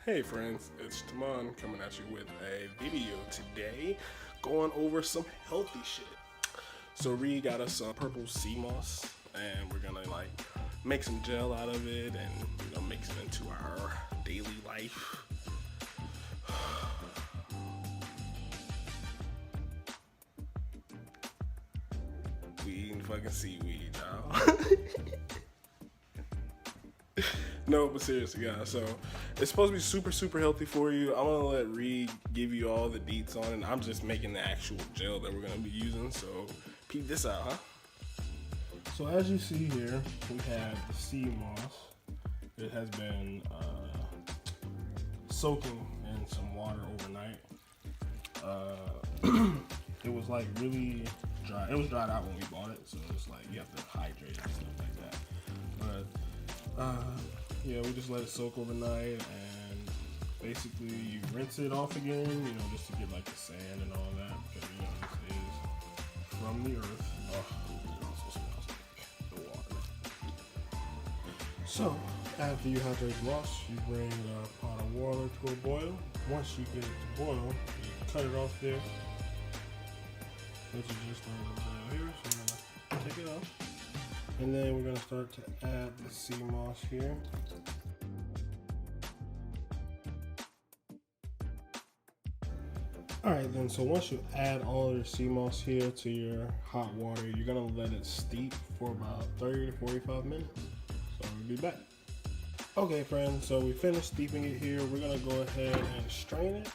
Hey friends, it's Tamon coming at you with a video today going over some healthy shit. So Ree got us some purple sea moss and we're gonna make some gel out of it and mix it into our daily life. We eating fucking seaweed, y'all. No, but seriously, guys. So it's supposed to be super healthy for you. I'm gonna let Reed give you all the deets on it. I'm just making the actual gel that we're gonna be using. So peep this out, huh? So as you see here, we have the sea moss. It has been soaking in some water overnight. It was like really dry. It was dried out when we bought it, so it's like you have to hydrate it and stuff like that. But yeah, we just let it soak overnight, and basically you rinse it off again, just to get like the sand and all that, because this is from the earth. Oh, it also smells like the water. So after you hydrate the moss, you bring a pot of water to a boil. Once you get it to boil, you cut it off there. Which is just starting to boil here, so I'm gonna take it off. And then we're going to start to add the sea moss here. Alright then, so once you add all of your sea moss here to your hot water, you're going to let it steep for about 30 to 45 minutes. So we'll be back. Okay friends, so we finished steeping it here. We're going to go ahead and strain it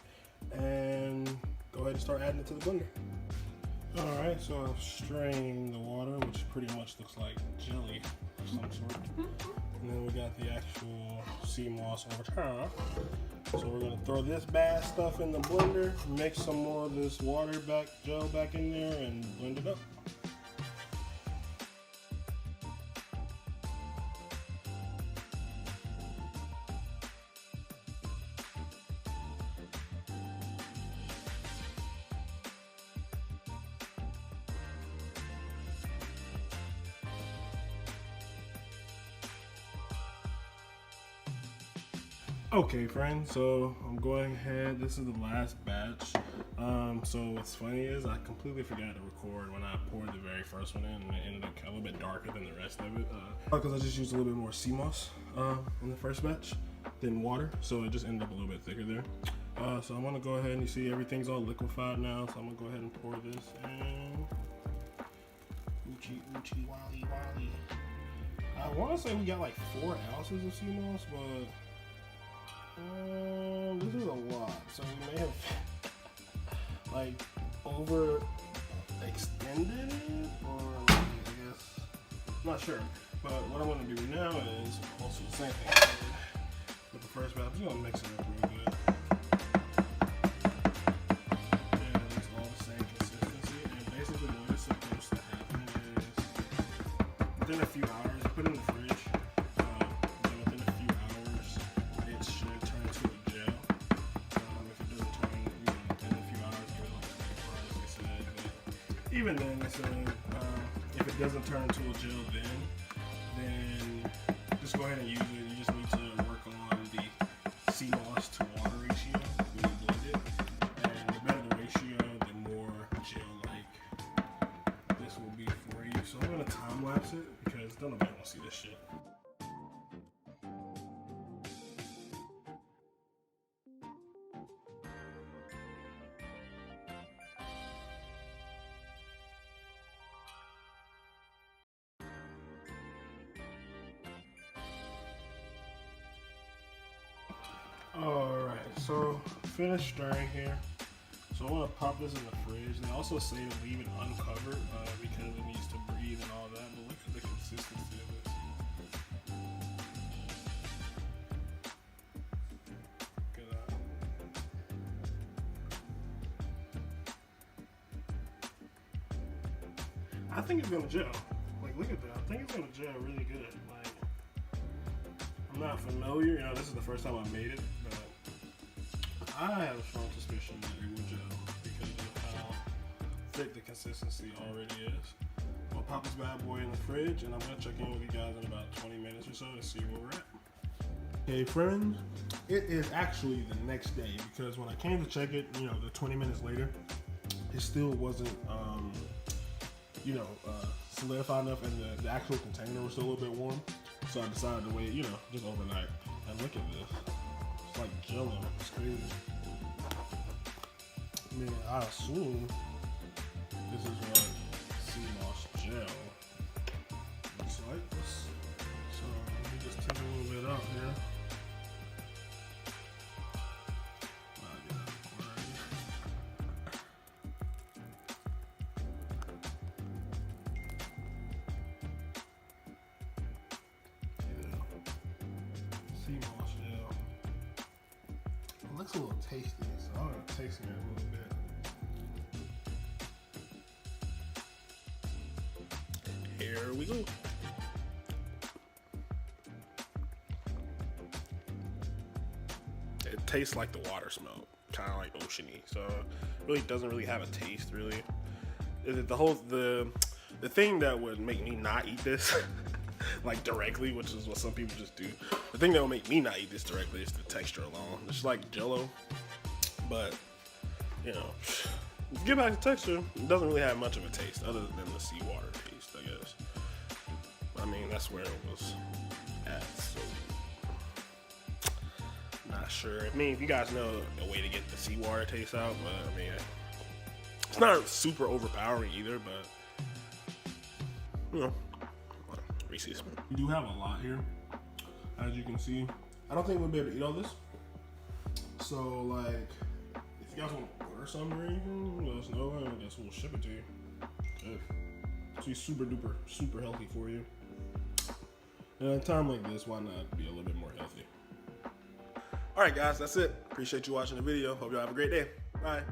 and go ahead and start adding it to the blender. Alright, so I've strained the water, which pretty much looks like jelly of some sort. And then we got the actual sea moss over top. So we're going to throw this bad stuff in the blender, mix some more of this gel back in there, and blend it up. Okay friends, so I'm going ahead, this is the last batch. So what's funny is I completely forgot to record when I poured the very first one in, and it ended up a little bit darker than the rest of it. Because I just used a little bit more sea moss in the first batch than water, so it just ended up a little bit thicker there. So I'm gonna go ahead and you see everything's all liquefied now, so I'm gonna go ahead and pour this in. Oochie wally wally. I wanna say we got like 4 ounces of sea moss, but this is a lot, so we may have over extended it, or I guess, I'm not sure. But what I want to do now is also the same thing with the first batch. I'm just gonna mix it up real good. And it's all the same consistency. And basically what is supposed to happen is within a few hours, put it in the fridge. Even then, I said, if it doesn't turn into a gel then just go ahead and use it. You just need to work on the sea moss to water ratio when you blend it. And the better the ratio, the more gel-like this will be for you. So I'm going to time lapse it because nobody wants to see this shit. Alright, so finished stirring here. So I want to pop this in the fridge. They also say to leave it uncovered because it needs to breathe and all that, but look at the consistency of this. Look at that. I think it's gonna gel. Look at that. I think it's gonna gel really good. I'm not familiar, this is the first time I made it, but I have a strong suspicion that it will gel because of how thick the consistency already is. I'll pop this bad boy in the fridge and I'm gonna check in with you guys in about 20 minutes or so to see where we're at. Okay, friends, it is actually the next day because when I came to check it, you know, the 20 minutes later, it still wasn't, solidified enough, and the actual container was still a little bit warm. So I decided to wait, just overnight. And look at this. It's like jello. It's crazy. I mean, I assume this is what sea moss gel looks like. So let me just take a little bit out here. Sea moss gel. It looks a little tasty, so I'm gonna taste it a little bit. Here we go. It tastes like the water smell, kind of like oceany. So it really doesn't really have a taste, really. The thing that would make me not eat this, like directly, which is what some people just do. The thing that will make me not eat this directly is the texture alone. It's like Jello, but if you get back to texture, it doesn't really have much of a taste other than the seawater taste, I guess. I mean, that's where it was at, so not sure. I mean, if you guys know a way to get the seawater taste out, but I mean, it's not super overpowering either, but Reese's. We do have a lot here, as you can see. I don't think we'll be able to eat all this. So, like, if you guys want to order some or anything, let us know, and I guess we'll ship it to you. Good. So it's super duper, super healthy for you. And at a time like this, why not be a little bit more healthy? All right, guys, that's it. Appreciate you watching the video. Hope y'all have a great day. Bye.